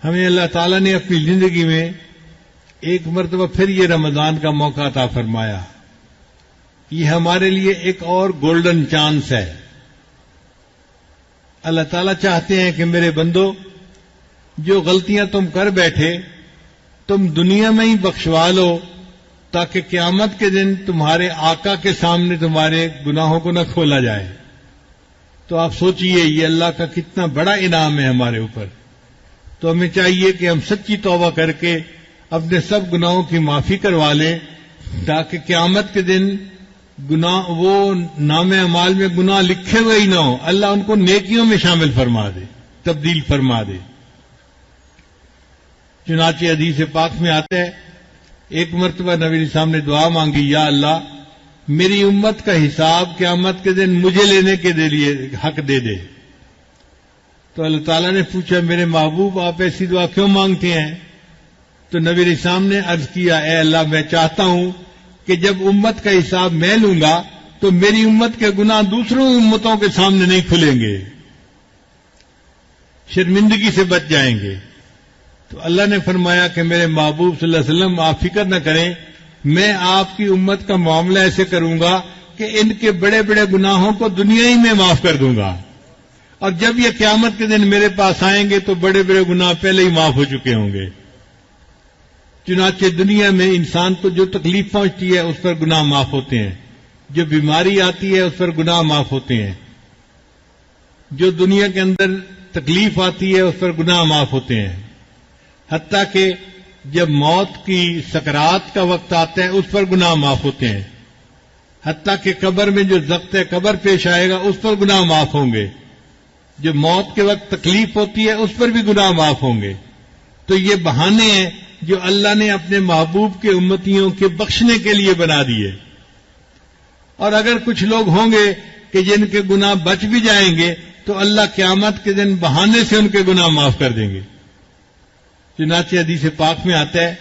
ہمیں اللہ تعالیٰ نے اپنی زندگی میں ایک مرتبہ پھر یہ رمضان کا موقع عطا فرمایا. یہ ہمارے لیے ایک اور گولڈن چانس ہے. اللہ تعالیٰ چاہتے ہیں کہ میرے بندو، جو غلطیاں تم کر بیٹھے تم دنیا میں ہی بخشوا لو، تاکہ قیامت کے دن تمہارے آقا کے سامنے تمہارے گناہوں کو نہ کھولا جائے. تو آپ سوچئے یہ اللہ کا کتنا بڑا انعام ہے ہمارے اوپر. تو ہمیں چاہیے کہ ہم سچی توبہ کر کے اپنے سب گناہوں کی معافی کروا لیں، تاکہ قیامت کے دن گناہ وہ نام اعمال میں گناہ لکھے ہوئے ہی نہ ہوں، اللہ ان کو نیکیوں میں شامل فرما دے، تبدیل فرما دے. چنانچہ حدیث پاک میں آتا ہے، ایک مرتبہ نبی علیہ السلام نے دعا مانگی، یا اللہ میری امت کا حساب قیامت کے دن مجھے لینے کے لیے حق دے دے. تو اللہ تعالیٰ نے پوچھا، میرے محبوب آپ ایسی دعا کیوں مانگتے ہیں؟ تو نبی علیہ السلام نے عرض کیا، اے اللہ میں چاہتا ہوں کہ جب امت کا حساب میں لوں گا تو میری امت کے گناہ دوسروں امتوں کے سامنے نہیں کھلیں گے، شرمندگی سے بچ جائیں گے. تو اللہ نے فرمایا کہ میرے محبوب صلی اللہ علیہ وسلم آپ فکر نہ کریں، میں آپ کی امت کا معاملہ ایسے کروں گا کہ ان کے بڑے بڑے گناہوں کو دنیا ہی میں معاف کر دوں گا، اور جب یہ قیامت کے دن میرے پاس آئیں گے تو بڑے بڑے گناہ پہلے ہی معاف ہو چکے ہوں گے. چنانچہ دنیا میں انسان کو جو تکلیف پہنچتی ہے اس پر گناہ معاف ہوتے ہیں، جو بیماری آتی ہے اس پر گناہ معاف ہوتے ہیں، جو دنیا کے اندر تکلیف آتی ہے اس پر گناہ معاف ہوتے ہیں، حتیٰ کہ جب موت کی سکرات کا وقت آتا ہے اس پر گناہ معاف ہوتے ہیں، حتیٰ کہ قبر میں جو ضبط قبر پیش آئے گا اس پر گناہ معاف ہوں گے، جو موت کے وقت تکلیف ہوتی ہے اس پر بھی گناہ معاف ہوں گے. تو یہ بہانے ہیں جو اللہ نے اپنے محبوب کے امتیوں کے بخشنے کے لیے بنا دیے. اور اگر کچھ لوگ ہوں گے کہ جن کے گناہ بچ بھی جائیں گے تو اللہ قیامت کے دن بہانے سے ان کے گناہ معاف کر دیں گے. چنانچہ حدیث پاک میں آتا ہے،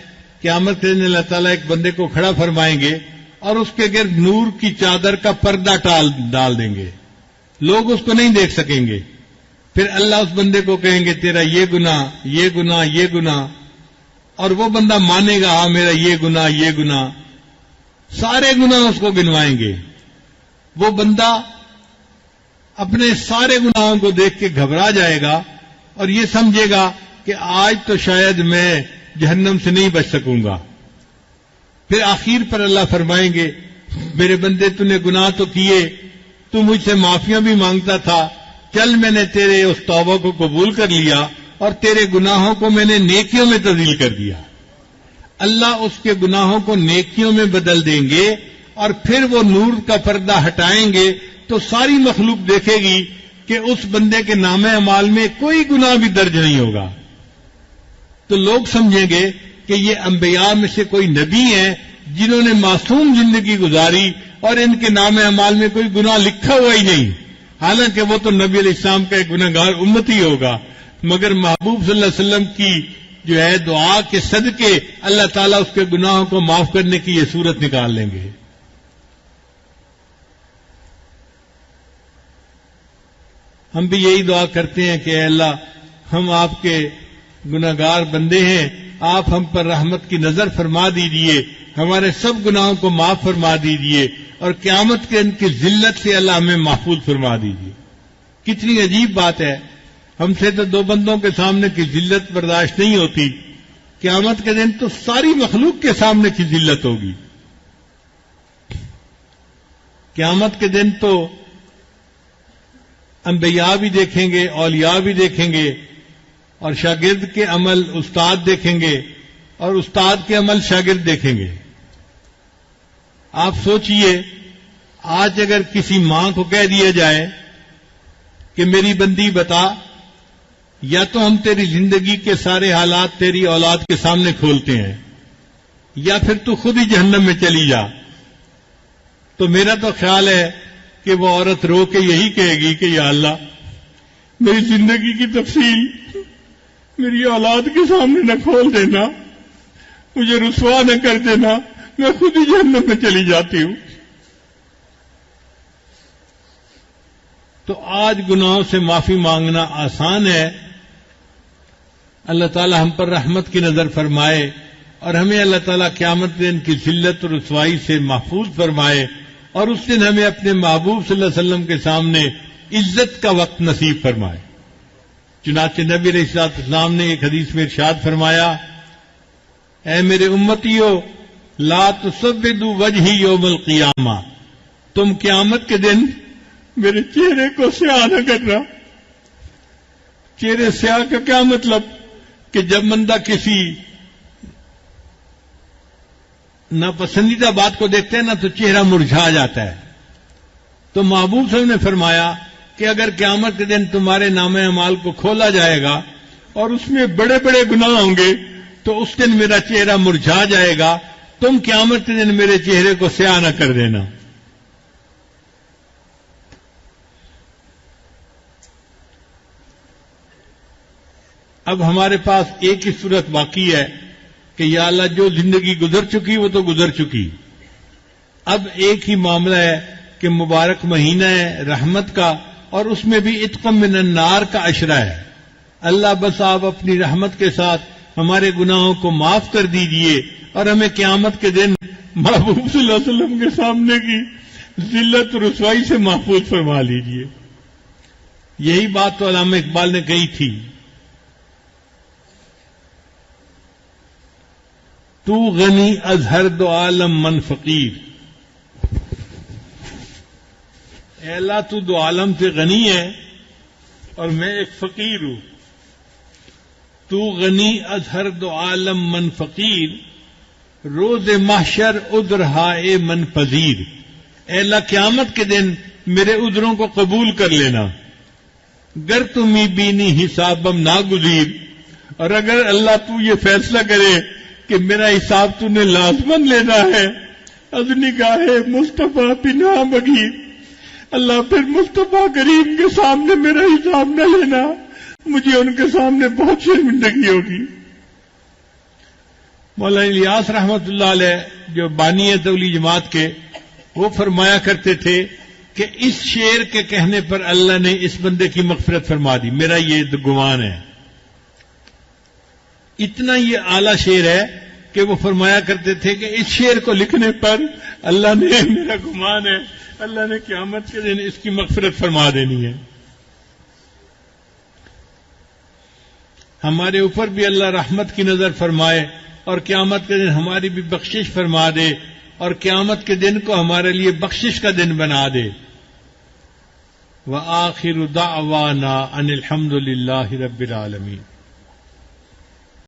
قیامت کے دن اللہ تعالیٰ ایک بندے کو کھڑا فرمائیں گے اور اس کے گرد نور کی چادر کا پردہ ڈال دیں گے، لوگ اس کو نہیں دیکھ سکیں گے. پھر اللہ اس بندے کو کہیں گے تیرا یہ گناہ یہ گناہ یہ گناہ، اور وہ بندہ مانے گا ہاں میرا یہ گناہ، سارے گناہ اس کو گنوائیں گے. وہ بندہ اپنے سارے گناہوں کو دیکھ کے گھبرا جائے گا اور یہ سمجھے گا کہ آج تو شاید میں جہنم سے نہیں بچ سکوں گا. پھر آخر پر اللہ فرمائیں گے، میرے بندے تو نے گناہ تو کیے، تو مجھ سے معافیاں بھی مانگتا تھا، چل میں نے تیرے اس توبہ کو قبول کر لیا اور تیرے گناہوں کو میں نے نیکیوں میں تبدیل کر دیا. اللہ اس کے گناہوں کو نیکیوں میں بدل دیں گے اور پھر وہ نور کا پردہ ہٹائیں گے تو ساری مخلوق دیکھے گی کہ اس بندے کے نام اعمال میں کوئی گناہ بھی درج نہیں ہوگا. تو لوگ سمجھیں گے کہ یہ انبیاء میں سے کوئی نبی ہیں جنہوں نے معصوم زندگی گزاری اور ان کے نام اعمال میں کوئی گناہ لکھا ہوا ہی نہیں، حالانکہ وہ تو نبی علیہ السلام کا ایک گنہگار امتی ہوگا. مگر محبوب صلی اللہ علیہ وسلم کی جو ہے دعا کے صدقے اللہ تعالیٰ اس کے گناہوں کو معاف کرنے کی یہ صورت نکال لیں گے. ہم بھی یہی دعا کرتے ہیں کہ اے اللہ ہم آپ کے گناہگار بندے ہیں، آپ ہم پر رحمت کی نظر فرما دیجیے، ہمارے سب گناہوں کو معاف فرما دیجیے اور قیامت کے ان کی ذلت سے اللہ ہمیں محفوظ فرما دیجیے. کتنی عجیب بات ہے، ہم سے تو دو بندوں کے سامنے کی ذلت برداشت نہیں ہوتی، قیامت کے دن تو ساری مخلوق کے سامنے کی ذلت ہوگی. قیامت کے دن تو انبیاء بھی دیکھیں گے، اولیاء بھی دیکھیں گے، اور شاگرد کے عمل استاد دیکھیں گے اور استاد کے عمل شاگرد دیکھیں گے. آپ سوچئے آج اگر کسی ماں کو کہہ دیا جائے کہ میری بندی بتا، یا تو ہم تیری زندگی کے سارے حالات تیری اولاد کے سامنے کھولتے ہیں یا پھر تو خود ہی جہنم میں چلی جا، تو میرا تو خیال ہے کہ وہ عورت رو کے یہی کہے گی کہ یا اللہ میری زندگی کی تفصیل میری اولاد کے سامنے نہ کھول دینا، مجھے رسوا نہ کر دینا، میں خود ہی جہنم میں چلی جاتی ہوں. تو آج گناہوں سے معافی مانگنا آسان ہے، اللہ تعالی ہم پر رحمت کی نظر فرمائے اور ہمیں اللہ تعالیٰ قیامت دن کی ذلت اور رسوائی سے محفوظ فرمائے اور اس دن ہمیں اپنے محبوب صلی اللہ علیہ وسلم کے سامنے عزت کا وقت نصیب فرمائے۔ چنانچہ نبی علیہ السلام نے ایک حدیث میں ارشاد فرمایا، اے میرے امتیو لا تسودوا وجہی یوم القیامہ، تم قیامت کے دن میرے چہرے کو سیاہ نہ کرنا۔ چہرے سیاہ کا کیا مطلب؟ کہ جب بندہ کسی ناپسندیدہ بات کو دیکھتے ہیں نا تو چہرہ مرجھا جاتا ہے۔ تو محبوب صلی اللہ علیہ وسلم نے فرمایا کہ اگر قیامت کے دن تمہارے نام اعمال کو کھولا جائے گا اور اس میں بڑے بڑے گناہ ہوں گے تو اس دن میرا چہرہ مرجھا جائے گا، تم قیامت کے دن میرے چہرے کو سیاہ نہ کر دینا۔ اب ہمارے پاس ایک ہی صورت باقی ہے کہ یا اللہ جو زندگی گزر چکی وہ تو گزر چکی، اب ایک ہی معاملہ ہے کہ مبارک مہینہ ہے رحمت کا اور اس میں بھی عتق من النار کا عشرہ ہے۔ اللہ بس آپ اپنی رحمت کے ساتھ ہمارے گناہوں کو معاف کر دیجئے اور ہمیں قیامت کے دن محبوب صلی اللہ علیہ وسلم کے سامنے کی ذلت و رسوائی سے محفوظ فرما لیجئے۔ یہی بات تو علامہ اقبال نے کہی تھی، تو غنی از ہر دو عالم من فقیر، اے اللہ تو دو عالم سے غنی ہے اور میں ایک فقیر ہوں۔ تو غنی از ہر دو عالم من فقیر، روز محشر عذر ہائے من پذیر۔ اے اللہ قیامت کے دن میرے عذروں کو قبول کر لینا، گر تمی بینی حسابم ناگزیر، اور اگر اللہ تو یہ فیصلہ کرے کہ میرا حساب تو نے لازمن لینا ہے، از نگاہ مصطفیٰ پناہ بگیر، اللہ پھر مصطفیٰ کریم کے سامنے میرا حساب نہ لینا، مجھے ان کے سامنے بہت شرمندگی ہوگی۔ مولانا الیاس رحمت اللہ علیہ جو بانی تولی جماعت کے، وہ فرمایا کرتے تھے کہ اس شعر کے کہنے پر اللہ نے اس بندے کی مغفرت فرما دی، میرا یہ گمان ہے۔ اتنا یہ اعلیٰ شعر ہے کہ وہ فرمایا کرتے تھے کہ اس شعر کو لکھنے پر اللہ نے، میرا گمان ہے اللہ نے قیامت کے دن اس کی مغفرت فرما دینی ہے۔ ہمارے اوپر بھی اللہ رحمت کی نظر فرمائے اور قیامت کے دن ہماری بھی بخشش فرما دے اور قیامت کے دن کو ہمارے لیے بخشش کا دن بنا دے۔ وآخر دعوانا ان الحمد للہ رب العالمین۔